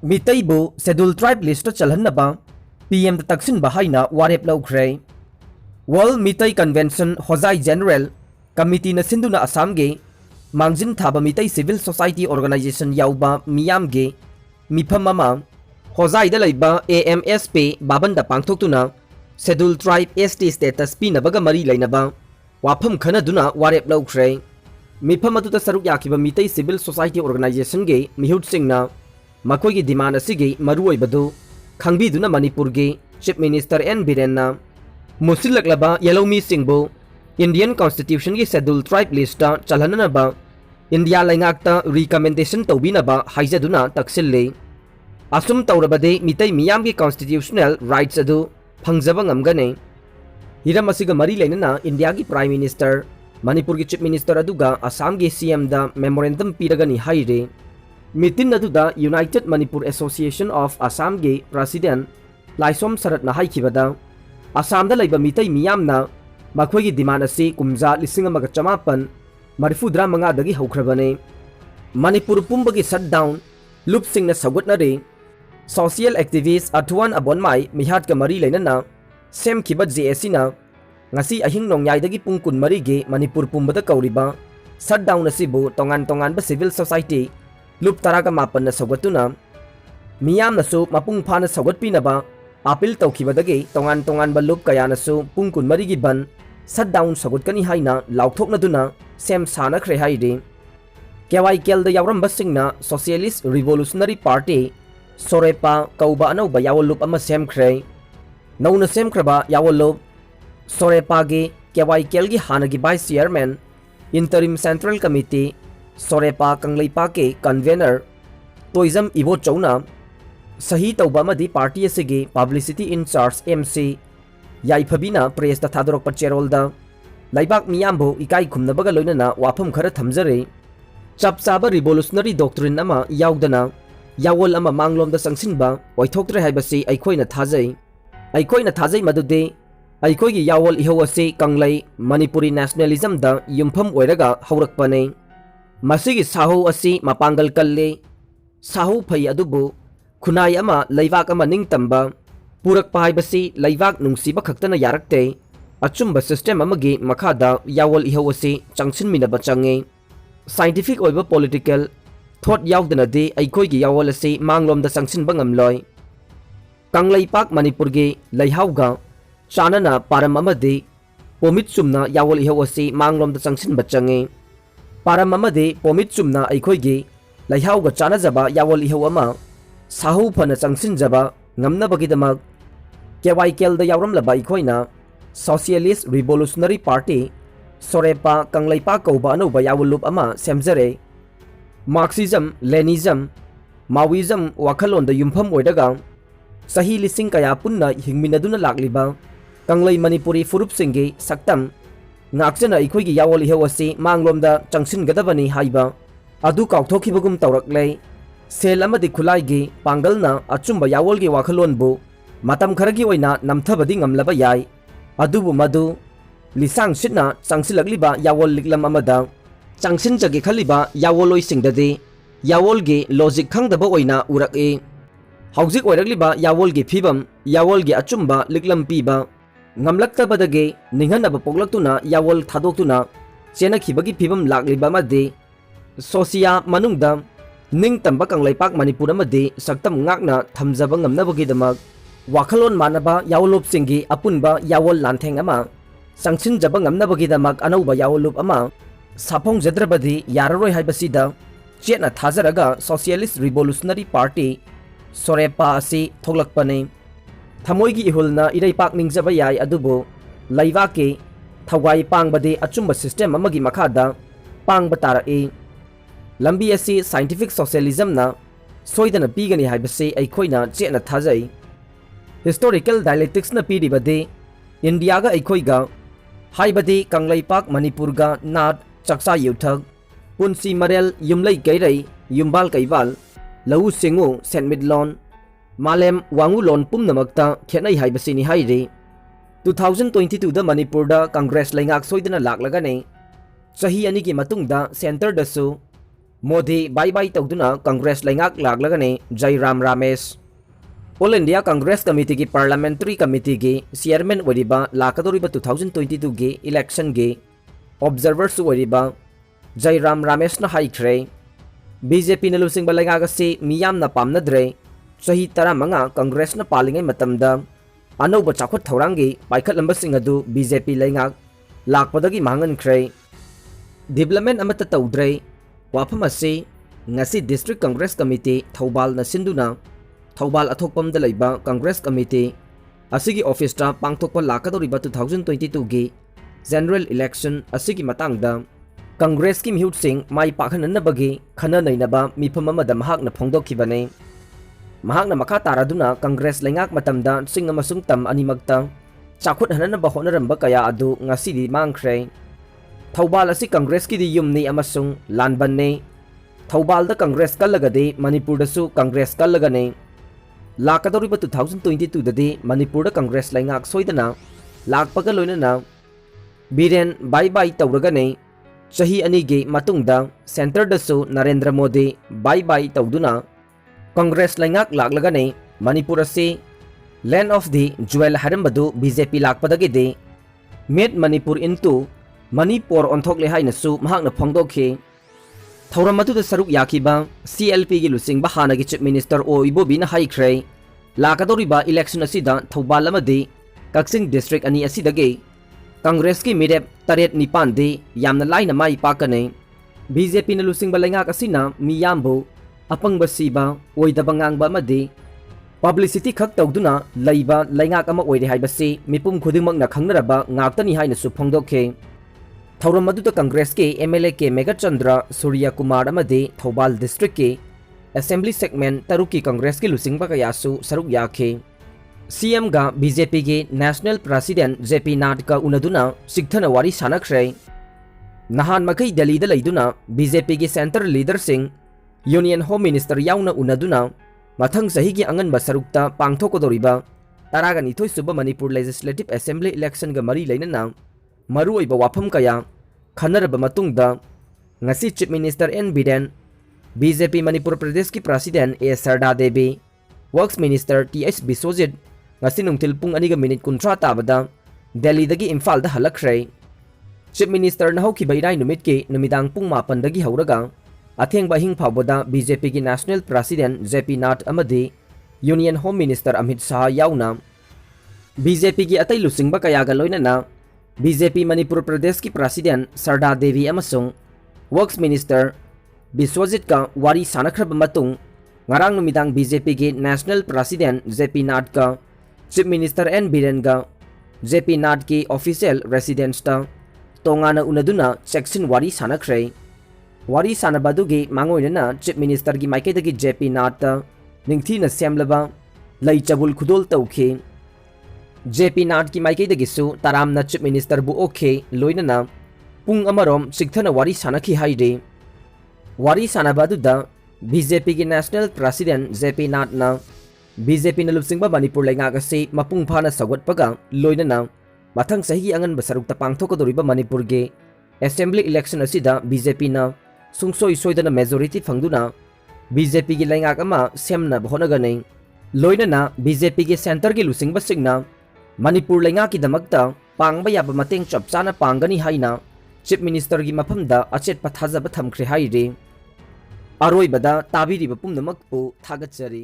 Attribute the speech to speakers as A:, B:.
A: मितैबु schedule tribe list चलहन्नबा PM तक्सिनबा हाइना वारेप लौख्रे world Meitei convention Hojai general committee न सिंधुना असम गे मांगजिन थाबा मितै सिविल सोसाइटी ऑर्गेनाइजेशन याउबा मियाम गे मिफम अमा होजाई दा लैबा AMSP बाबंदा पांगथोक्तुना शेड्यूल ट्राइब ST स्टेटस पीनबगा मरी लैनबा वाफम खनदुना वारेप लौख्रे मिफम अदुदा सरुक याखिबा मितै सिविल सोसाइटी ऑर्गेनाइजेशन गे मिहुट सिंगना मखोई डिमांड असिगे मरुओइबदु खंगबीदुना मणिपुर गे चीफ मिनिस्टर N बीरेन्ना मुसिलकलबा येलोमी सिंगबो इंडियन कॉन्स्टिट्यूशन की शेड्यूल ट्राइब लिस्ट चलहननबा इंडिया लैंगाक्ता रिकमेंडेशन तौबीनबा हाइजदुना तक्सिल्ले असुम तौरबदे मितै मियाम की कॉन्स्टिट्यूशनल राइट्स अदु फंगजबा ngमगने हिरम असिगा मरी लैनना इंडिया की प्राइम मिनिस्टर मणिपुर की चीफ मिनिस्टर अदुगा असम की CM दा मेमोरेंडम पीरगनी हाइरे मीटिंग अदुदा united Manipur association of Assam के प्रेसिडेंट लाइसोम शरद हाइखिबदा असम दा लैबा मितै मियामना मखोई डिमांड असी कुमजा 1950 मरफुद्रा मंगादगी हौख्रबने मणिपुर पुंबगी शटडाउन लुपसिंगना सगुटनरे सोशल एक्टिविस्ट अथुआन अबोनमाई मिहाट का मरी लैनना सेमखिबा JSC ना ngasi ahing nongyai pung kun mari ge Manipur pumbada kauriba shutdown asibu tongan tongan ba civil society loop taraga mapan na sagatuna miyam na su mapung phana sagot pinaba apil tawkhibadagi tongan tongan ba loop kaya na su pung kun mari gi ban shutdown sagot kani haina lauthokna duna sem sana khre haide kyawai kel da yawram basingna socialist revolutionary party sorepa kauba anau ba yawol loop ama sem khre nauna sem khraba yawol loop सोरेपागे KYKL की हानगी vice chairman interim central committee सोरेपा कंगलेपा के convener Toijam Ibo चौना सही तौबामदी party असिगे पब्लिसिटी इंचार्ज MC याइफबीना प्रेस थादोरक चेरोलदा लाइबाक मियामबो इकाई खुमनबगा लोइनना वाफम खर थमजरे चपचाबा रिवोल्यूशनरी डॉक्ट्रिन अमा याउदना यावोल अमा मांगलोमदा संगसिनबा ओइथोक्त्रे हाइबसी अइखोइना थाजै मदुदे अइखोइगी यावोल इहोवसे कंगलै मणिपुरी नेशनलिज्म दा युमफम ओइरगा हौरकपने मसिगी साहु असि मपांगल कल्ले साहु फै अदुबु खुनाई अमा लैवाक अमा निंगतंबा पुरकपा हाइबसी लैवाक नुंगसिबा खक्तना यारकते अचुंबा सिस्टम अमगी मखादा यावोल इहोवसे चंगसिनमिनबा चंगे साइंटिफिक ओइबा पॉलिटिकल थॉट यावदनदे अइखोइगी यावोल असि मांगलोमदा चंगसिनबा ngamloi कंगलैपाक मणिपुरगी लैहाउगा चानना पारम अमदे पोमित चुमना यावोल इहोवसी मांगलोमदा चंगसिनबा चंगे पारम अमदे पोमित चुमना अइखोइगी लैहाउगा चानजबा यावोल इहो अमा साहु फना चंगसिनजबा ngamnabagidamag KYKL दा यावरमलबा अइखोइना सोशलिस्ट रिवोल्यूशनरी पार्टी सोरेपा कंगलैपा कौबा अनौबा यावोल लूप अमा सेमजरे मार्क्सिज्म लेनिज्म माओइज्म वाखलोंदा युमफम ओइरगा सही लिसिंग कया पुन्ना हिंगमिनदुना लाक्लिबा कंगलै मणिपुरी फुरुप सिंगे सक्तम नाक्चना अइखोइगी यावोल इहोवसी मांगलोमदा चंगसिनगदबनी हाइबा अदु काउथोखिबगुम तौरकले सेल अमदि खुलाइगी पांगलना अचुंबा यावोलगी वाखलोनबु मतम खरगी ओइना नमथबदि ngamlaba याय अदुबु मदु लिसांग सिटना चंगसिलगलिबा यावोल लिकलम अमदा चंगसिनजगे खलिबा यावोलोइ सिंगददि यावोलगी लॉजिक खंगदबा ओइना उरकए हौजिक ओइरगलिबा यावोलगी फिबम यावोलगी अचुंबा लिकलम पीबा ngamlaktabadage ninghanaba poklaktuna यावोल थादोक्तुना चेनखिबगी फिबम लाक्लिबा मदे सोसिया मनुंगदा निंगतंबा कंगलैपाक मणिपुर अमदे सक्तम ngakna thamjaba ngamnabagidamag वाखलोन मानबा यावोलुपसिंगी अपुनबा यावोल लांथेंग अमा संगसिनजबा ngamnabagidamag अनौबा यावोलुप अमा साफोंगजद्रबदि याररोय हाइबसिदा चेना थाजरगा सोशलिस्ट रिवोल्यूशनरी पार्टी सोरेपा असि थोलकपने थमोइगी इहुलना इरैपाक निंगजबा याय अदुबो लैवाके थवाई पांगबदे अचुंबा सिस्टम अमगी मखादा पांगबा तारए लंबी असि साइंटिफिक सोशलिज्म ना सोइदना पीगनी हाइबसे अइखोइना चेना थाजै हिस्टोरिकल डायलेक्टिक्स ना पीरिबदे इंडियागा अइखोइगा हाइबदे कंगलैपाक मणिपुरगा नाट चक्सा युथक पुंसी मरेल युमलै गैरै युम्बाल कैवाल लौ सिंगु सेंटमिडलोन मालेम वांगुलोन पुमनमक्ता खेनै हाइबसिनी हाइरे 2022 दा मणिपुरदा कांग्रेस लैंगाक सोइदना लाक्लगने चही अनि की मतुंगदा सेंटर दसु मोदी बाई बाई तौदुना कांग्रेस लेंगाक लागलगने Jairam Ramesh all India Congress committee की पार्लियामेंट्री कमिटी की चेयरमैन ओरिबा लाकदोरिबा 2022 की इलेक्शन की ऑब्जर्वर्स ओरिबा जयराम रमेश न हाइख्रे बीजेपी न लुसिंगबा लेंगाक से मियामना पामनद्रे चही 15 कांग्रेस न पालिंगै मतमदा अनौबा चाखुत थौरांगी पाइखतलंबसिंग अदु बीजेपी लेंगाक लाकपदगी मांगनख्रे डेवलपमेंट अमत तौद्रे वाफम असे ngasi district congress committee Thoubal न सिंदुना थौबाल अथोकपमदा लैबा कांग्रेस कमिटी असिगी ऑफिस ता पांगथोकपा लाकदोरिबा 2022 की जनरल इलेक्शन असिगी मतंगदा कांग्रेस की मिहुट सिंह माई पाखननबगी खना नैनबा मिफम अमदा महाकना फोंदोखिबने महाकना मखा तारादुना कांग्रेस लेंगाक मतमदा सिंग अमसुंग तम अनिमक्ता चाखुत हननबा होनरंबा कया अदु ngasiदी मांगख्रे थौबाल असि कांग्रेस की युमनी अमसुंग लानबन्ने थौबाल द कांग्रेस कल्लगदे मणिपुर दसु कांग्रेस कल्लगने लाकदोरिबा 2022 ददि मणिपुर कांग्रेस लेंगाक सोइदना लाकपगा लोइनना बीरेन बाई बाई तौरगने चही अनिगे मतुंगदा सेंटर दसु नरेंद्र मोदी बाई बाई तौदुना कांग्रेस लेंगाक लागलगने मणिपुर से लैंड ऑफ द ज्वेल हरंबदु बीजेपी लाकपदगेदे मेड मणिपुर इनटू मणिपुर ओंथोकले हाइनसु महाकना फोंदोखे थौरम अदुदा सरुक याखिबा CLP की लुसिंगबा हानागी chief minister O इबोबीना हाइख्रे लाकदोरिबा election असिदा Thoubal अमदि Kakching district अनि असिदगे कांग्रेस की मिरेप 8-9 दे यामना लाइना माई पाकने बीजेपी न लुसिंगबा लेंगाक असिना मियामबो अपंगबा सिबा ओइदबा ngang अमदि पब्लिसिटी खक तौदुना लैबा लेंगाक अमा ओइरे हाइबसि मिपुम खुदिमकना खंगनरबा ngakतनी हाइनसु फोंदोखे थौरम अदुदा कांग्रेस के MLA के मेघचंद्र सूर्य कुमार अमदे थौबाल डिस्ट्रिक्ट के असेंबली सेगमेंट तरुक की कांग्रेस के लुसिंगबा कयासु सरुक याखे CM गा बीजेपी के नेशनल प्रेसिडेंट JP नाथ का उनदुना सिगथना वारी सानख्रे नहान मखै दिल्ली दा लैदुना बीजेपी के centre leader Singh union home minister याउना उनदुना मथंग सही की अंगन बसरुकता पांगथोकदोरिबा 12 सुबह मणिपुर लेजिस्लेटिव असेंबली इलेक्शन गा मरी लेनना मरुओइबा वाफम कया खनरबा मतुंगदा ngasi chief minister N Biren BJP Manipur Pradesh की president A Sarda Devi works minister TH Biswajit ngasi नुंगथिल पुंग 2:30 ताबदा दिल्ली दगी इम्फाल दा हलखरे चीफ मिनिस्टर न हौखिबा इराई नुमित के नुमिदांग पुंग 9 दगी हौरगा अथेंगबा हिंग फावबदा बीजेपी की नेशनल प्रेसिडेंट JP नाथ अमदि union home minister Amit Shah याउना बीजेपी की अतै लुसिंगबा कयागा लोइनना बीजेपी मणिपुर प्रदेश की प्रेसिडेंट सरदा देवी अमसुंग वर्क्स मिनिस्टर बिस्वजित का वारी सानख्रब मतुंग ngarang नुमिदांग बीजेपी के नेशनल प्रेसिडेंट JP नाथ का चीफ मिनिस्टर N Biren का JP नाथ की ऑफिशियल रेसिडेंस ता तोंगाना उनदुना सेक्शन वारी सानख्रे वारी सानबादुगी मांगोइनना चीफ मिनिस्टर की माइकेदगी JP नाथ ता निंगथीना सेमलबा लैचबुल खुदोल तौखे JP नाथ की माइकेदगिसु तारामना चीफ मिनिस्टर बु ओखे लोइनना पुंग अमरोम सिगथना वारी सानखि हाइरे वारी सानबादुदा बीजेपी की नेशनल प्रेसिडेंट JP नाथ ना बीजेपी न लुसिंगबा मणिपुर लेंगाक से मपुंग फाना सगोटपगा लोइनना मथंग सही अंगन बसरुकता पांगथोकदोरिबा मणिपुर के असेंबली इलेक्शन असिदा बीजेपी ना सुंगसोई सोइदना मेजॉरिटी फंगदुना बीजेपी की लेंगाक अमा सेमना होनगने लोइनना बीजेपी के सेंटर की लुसिंगबा सिंगना मणिपुर लेंगा की दमकता पांगबा याबा मतेंग चपचाना पांगनी हाइना चीफ मिनिस्टर की मफमदा अचेत पथाजब थमख्रे हाइरे अरोइबदा ताबिरिबा पुमनमकपु थागतचरी।